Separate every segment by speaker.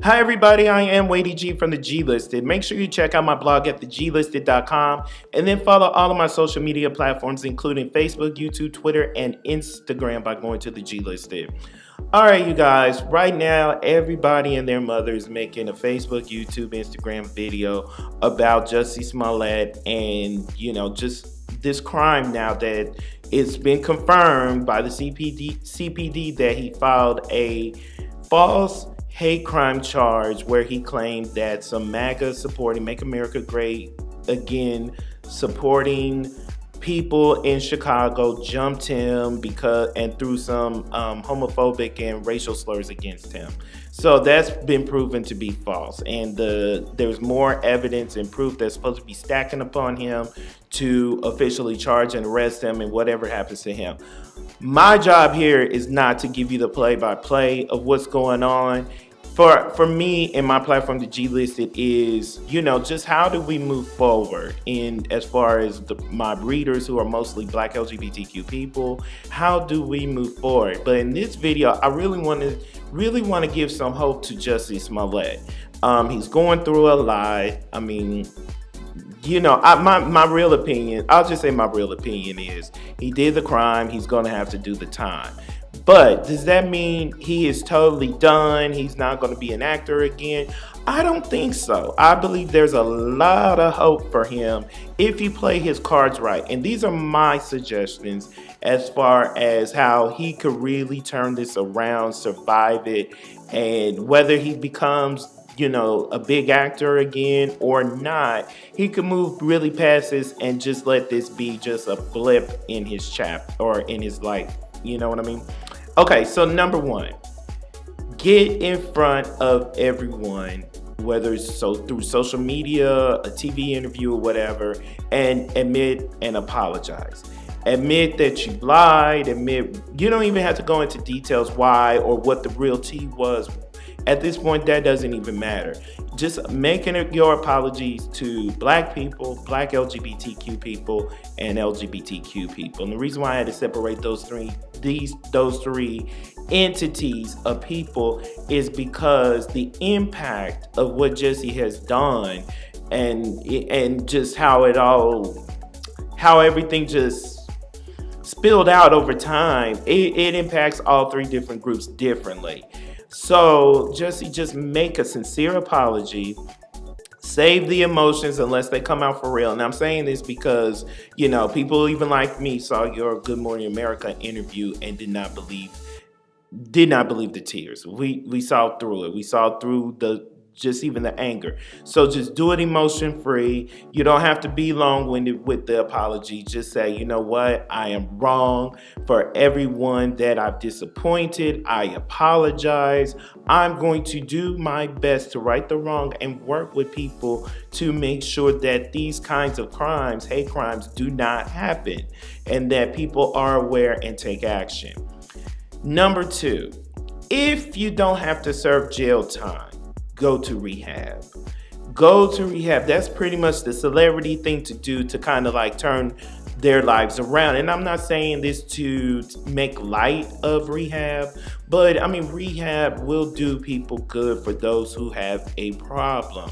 Speaker 1: Hi everybody, I am Wadey G from the G Listed. Make sure you check out my blog at theglisted.com and then follow all of my social media platforms including Facebook, YouTube, Twitter, and Instagram by going to the G Listed. Alright you guys, right now everybody and their mother is making a Facebook, YouTube, Instagram video about Jussie Smollett and just this crime now that it's been confirmed by the CPD that he filed a false hate crime charge where he claimed that some MAGA supporting Make America Great Again supporting people in Chicago jumped him and threw some homophobic and racial slurs against him. So that's been proven to be false, and there's more evidence and proof that's supposed to be stacking upon him to officially charge and arrest him and whatever happens to him. My job here is not to give you the play-by-play of what's going on. For me and my platform, the G Listed, is, just how do we move forward in as far as my readers who are mostly Black LGBTQ people, how do we move forward? But in this video, I really want to give some hope to Jussie Smollett. He's going through a lot. I mean, my real opinion, I'll just say my real opinion is he did the crime, he's going to have to do the time. But does that mean he is totally done? He's not going to be an actor again? I don't think so. I believe there's a lot of hope for him if you play his cards right. And these are my suggestions as far as how he could really turn this around, survive it, and whether he becomes a big actor again or not, he could move really past this and just let this be just a blip in his chapter or in his life. You know what I mean? Okay, so number one, get in front of everyone, whether it's through social media, a TV interview, or whatever, and admit and apologize. Admit that you lied. Admit you don't even have to go into details why or what the real tea was. At this point, that doesn't even matter. Just making your apologies to Black people, Black LGBTQ people, and LGBTQ people. And the reason why I had to separate those three entities of people is because the impact of what Jussie has done and just how everything just spilled out over time, it impacts all three different groups differently. So Jussie, just make a sincere apology. Save the emotions unless they come out for real. And I'm saying this because, people even like me saw your Good Morning America interview and did not believe the tears. We saw through it. We saw through even the anger. So just do it emotion free. You don't have to be long-winded with the apology. Just say, you know what? I am wrong. For everyone that I've disappointed, I apologize. I'm going to do my best to right the wrong and work with people to make sure that these kinds of crimes, hate crimes, do not happen and that people are aware and take action. Number two, if you don't have to serve jail time, go to rehab. Go to rehab. That's pretty much the celebrity thing to do to kind of like turn their lives around. And I'm not saying this to make light of rehab, but I mean, rehab will do people good for those who have a problem.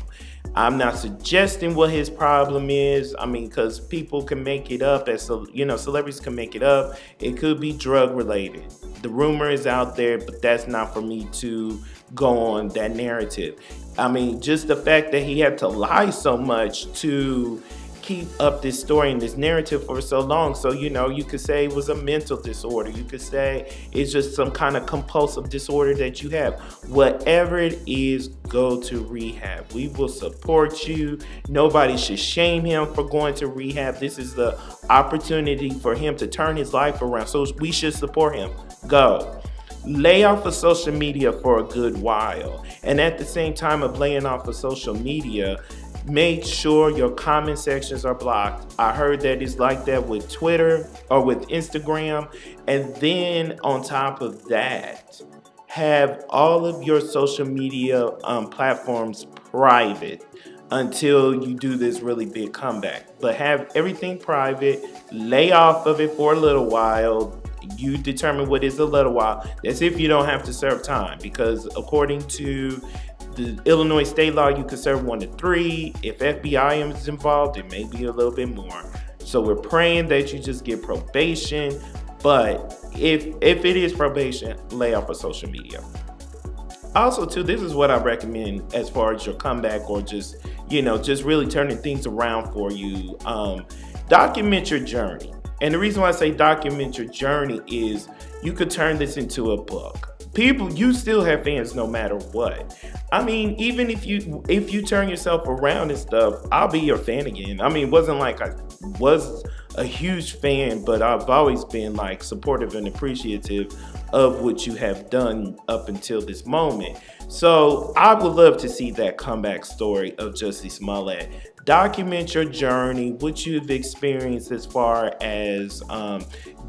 Speaker 1: I'm not suggesting what his problem is. I mean, because people can make it up, celebrities can make it up. It could be drug related. The rumor is out there, but that's not for me to go on that narrative. I mean, just the fact that he had to lie so much to keep up this story and this narrative for so long. So, you could say it was a mental disorder. You could say it's just some kind of compulsive disorder that you have. Whatever it is, go to rehab. We will support you. Nobody should shame him for going to rehab. This is the opportunity for him to turn his life around. So we should support him. Go. Lay off of social media for a good while. And at the same time of laying off of social media, make sure your comment sections are blocked. I heard that it's like that with Twitter or with Instagram. And then on top of that, have all of your social media platforms private until you do this really big comeback. But have everything private, lay off of it for a little while. You determine what is a little while. That's if you don't have to serve time, because according to the Illinois state law, you can serve 1 to 3. If FBI is involved, it may be a little bit more. So we're praying that you just get probation. But if it is probation, lay off of social media. Also, too, this is what I recommend as far as your comeback, or just, just really turning things around for you. Document your journey. And the reason why I say document your journey is you could turn this into a book. People, you still have fans no matter what. I mean, even if you turn yourself around and stuff, I'll be your fan again. I mean, it wasn't like I was a huge fan, but I've always been like supportive and appreciative of what you have done up until this moment. So I would love to see that comeback story of Jussie Smollett. Document your journey, what you've experienced as far as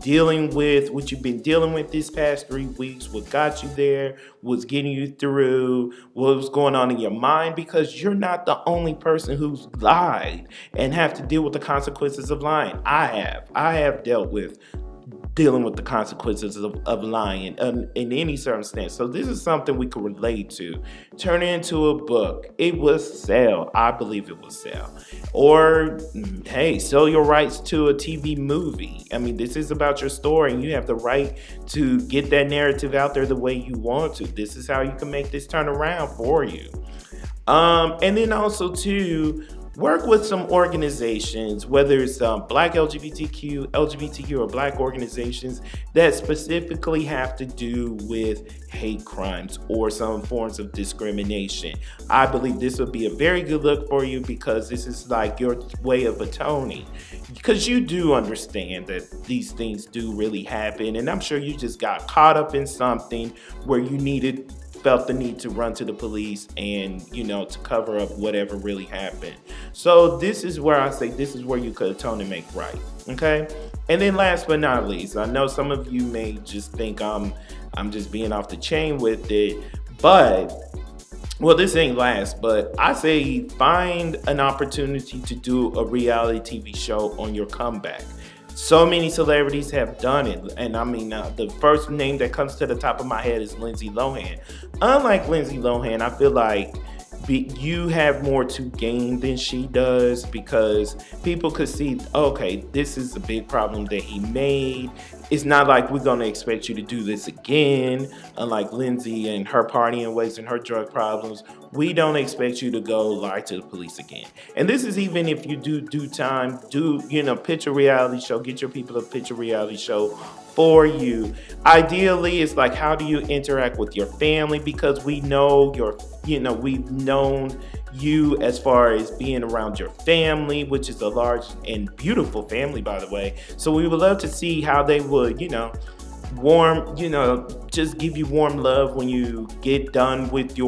Speaker 1: dealing with what you've been dealing with these past 3 weeks, what got you there, what's getting you through, what was going on in your mind, because you're not the only person who's lied and have to deal with the consequences of lying. I have dealt with dealing with the consequences of lying in any circumstance. So this is something we can relate to. Turn it into a book. It will sell. I believe it will sell. Or, hey, sell your rights to a TV movie. I mean, this is about your story, and you have the right to get that narrative out there the way you want to. This is how you can make this turn around for you. And then also, too, work with some organizations, whether it's Black LGBTQ, or Black organizations that specifically have to do with hate crimes or some forms of discrimination. I believe this would be a very good look for you, because this is like your way of atoning. Because you do understand that these things do really happen, and I'm sure you just got caught up in something where you felt the need to run to the police and, to cover up whatever really happened. So this is where I say this is where you could atone and make right. Okay? And then last but not least, I know some of you may just think I'm just being off the chain with it, but this ain't last, but I say find an opportunity to do a reality TV show on your comeback. So many celebrities have done it. And I mean, the first name that comes to the top of my head is Lindsay Lohan. Unlike Lindsay Lohan, I feel like you have more to gain than she does, because people could see, okay, this is a big problem that he made. It's not like we're going to expect you to do this again. Unlike Lindsay and her partying ways and her drug problems, we don't expect you to go lie to the police again. And this is even if you do time, pitch a reality show, get your people to pitch a reality show for you. Ideally, it's like, how do you interact with your family? Because we know we've known you as far as being around your family, which is a large and beautiful family, by the way. So we would love to see how they would, just give you warm love when you get done with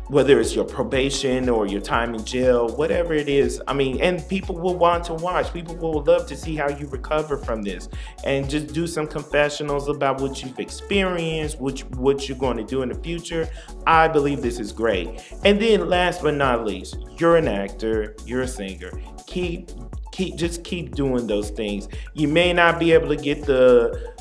Speaker 1: whether it's your probation or your time in jail, whatever it is. I mean, and people will want to watch. People will love to see how you recover from this, and just do some confessionals about what you've experienced, what you're going to do in the future. I believe this is great. And then last but not least, you're an actor, you're a singer. Keep doing those things. You may not be able to get the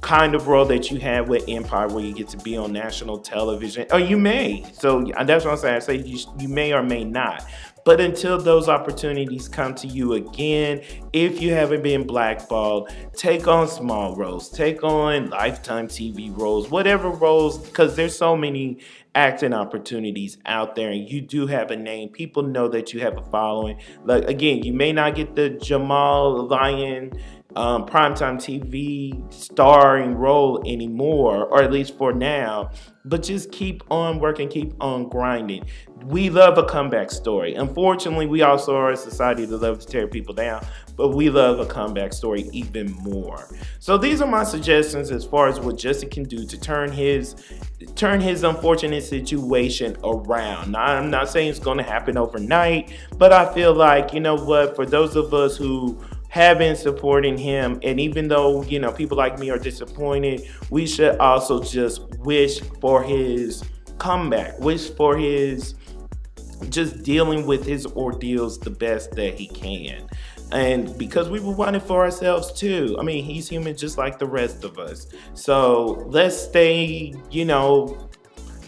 Speaker 1: kind of role that you had with Empire, where you get to be on national television, or you may. So that's what I'm saying. I say you may or may not. But until those opportunities come to you again, if you haven't been blackballed, take on small roles, take on Lifetime TV roles, whatever roles, because there's so many acting opportunities out there, and you do have a name. People know that you have a following. Like, again, you may not get the Jamal Lyon primetime TV starring role anymore, or at least for now, but just keep on working, keep on grinding. We love a comeback story. Unfortunately, we also are a society that loves to tear people down, but we love a comeback story even more. So these are my suggestions as far as what Jussie can do to turn his unfortunate situation around. Now, I'm not saying it's going to happen overnight, but I feel like, for those of us who have been supporting him, and even though, people like me are disappointed, we should also just wish for his comeback, wish for his just dealing with his ordeals the best that he can. And because we would want it for ourselves too. I mean, he's human just like the rest of us. So let's stay,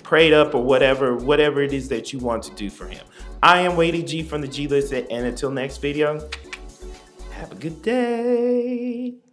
Speaker 1: prayed up or whatever it is that you want to do for him. I am Weighty G from the G List, and until next video, have a good day.